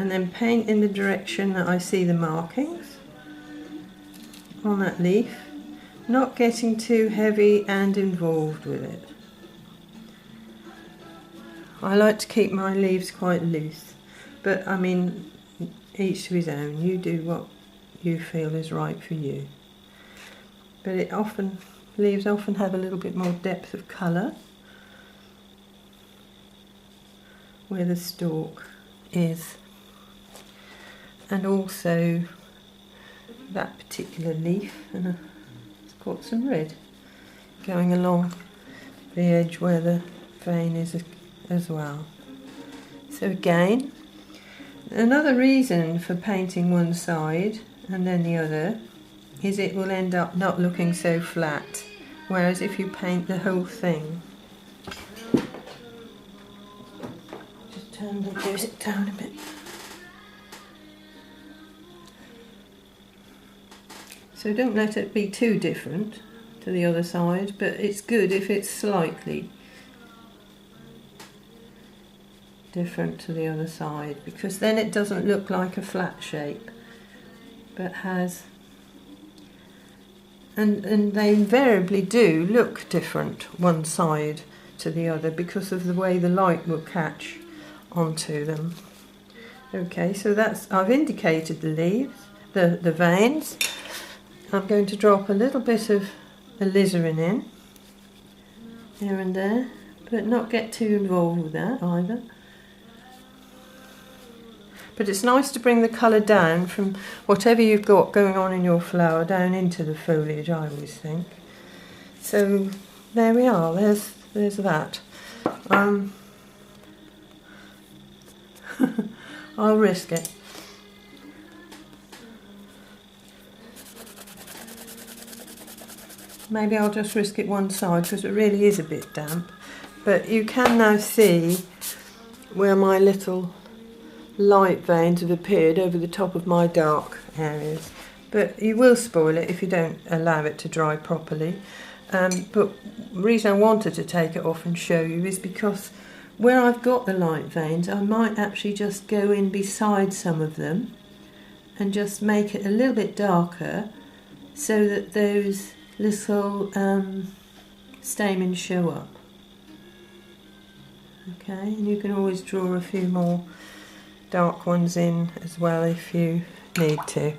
and then paint in the direction that I see the markings on that leaf, not getting too heavy and involved with it. I like to keep my leaves quite loose, but I mean, each to his own. You do what you feel is right for you. But leaves often have a little bit more depth of colour where the stalk is, and also that particular leaf, and it's got some red going along the edge where the vein is as well. So again, another reason for painting one side and then the other is it will end up not looking so flat, whereas if you paint the whole thing, just turn the music down a bit. So don't let it be too different to the other side, but it's good if it's slightly different to the other side, because then it doesn't look like a flat shape, but has, and they invariably do look different one side to the other because of the way the light will catch onto them. Okay, so I've indicated the leaves, the veins. I'm going to drop a little bit of alizarin in here and there, but not get too involved with that either. But it's nice to bring the colour down from whatever you've got going on in your flower down into the foliage, I always think. So there we are, there's that. I'll risk it. Maybe I'll just risk it one side because it really is a bit damp. But you can now see where my little light veins have appeared over the top of my dark areas. But you will spoil it if you don't allow it to dry properly. But the reason I wanted to take it off and show you is because where I've got the light veins, I might actually just go in beside some of them and just make it a little bit darker so that those little stamens show up. Okay, and you can always draw a few more dark ones in as well if you need to.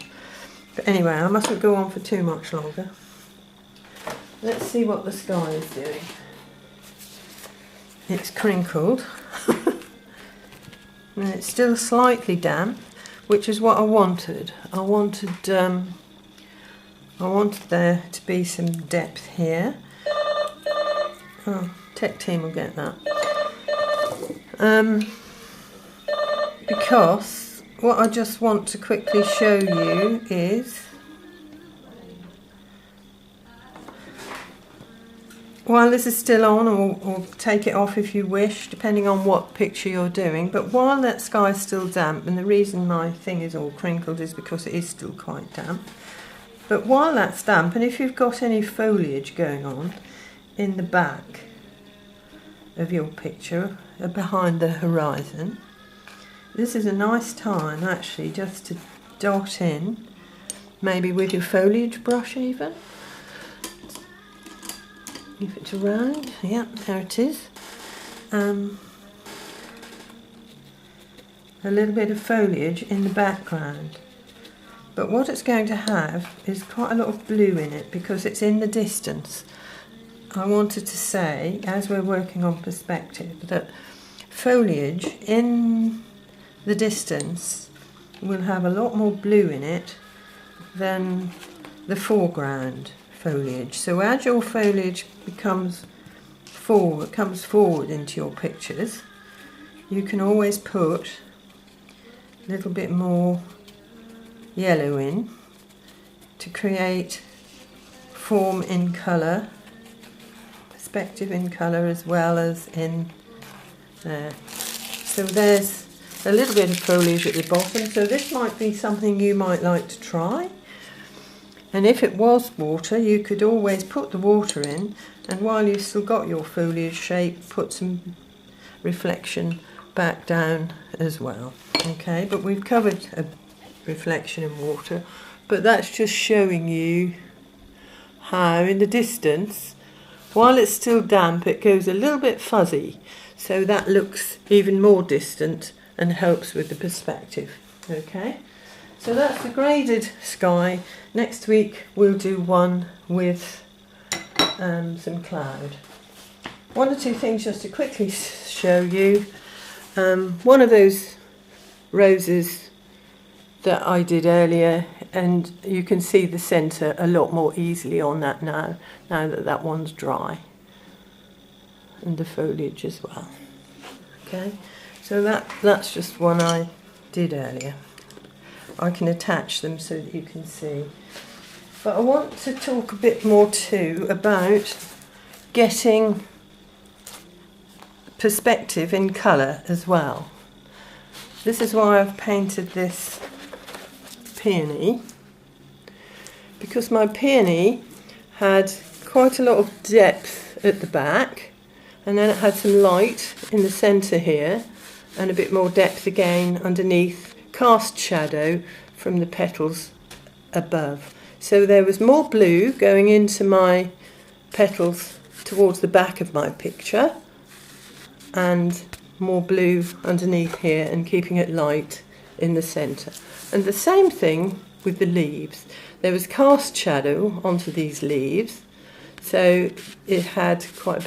But anyway, I mustn't go on for too much longer. Let's see what the sky is doing. It's crinkled and it's still slightly damp, which is what I wanted. I wanted there to be some depth here. Oh, tech team will get that. Because what I just want to quickly show you is, while this is still on, or take it off if you wish, depending on what picture you're doing, but while that sky is still damp, and the reason my thing is all crinkled is because it is still quite damp, but while that's damp, and if you've got any foliage going on in the back of your picture, behind the horizon, this is a nice time actually just to dot in, maybe with your foliage brush even. If it's around, yeah, there it is. A little bit of foliage in the background. But what it's going to have is quite a lot of blue in it because it's in the distance. I wanted to say, as we're working on perspective, that foliage in the distance will have a lot more blue in it than the foreground foliage. So as your foliage comes forward into your pictures, you can always put a little bit more yellow in to create form in colour, perspective in colour, as well as in there. So there's a little bit of foliage at the bottom, so this might be something you might like to try. And if it was water, you could always put the water in, and while you've still got your foliage shape, put some reflection back down as well. Okay, but we've covered a reflection in water, but that's just showing you how in the distance, while it's still damp, it goes a little bit fuzzy, so that looks even more distant and helps with the perspective. Okay, so that's the graded sky. Next week we'll do one with some cloud. One or two things just to quickly show you. One of those roses that I did earlier, and you can see the centre a lot more easily on that now that that one's dry, and the foliage as well. Okay, so that's just one I did earlier. I can attach them so that you can see. But I want to talk a bit more too about getting perspective in colour as well. This is why I've painted this peony, because my peony had quite a lot of depth at the back, and then it had some light in the centre here and a bit more depth again underneath, cast shadow from the petals above. So there was more blue going into my petals towards the back of my picture, and more blue underneath here and keeping it light in the centre. And the same thing with the leaves. There was cast shadow onto these leaves, so it had quite a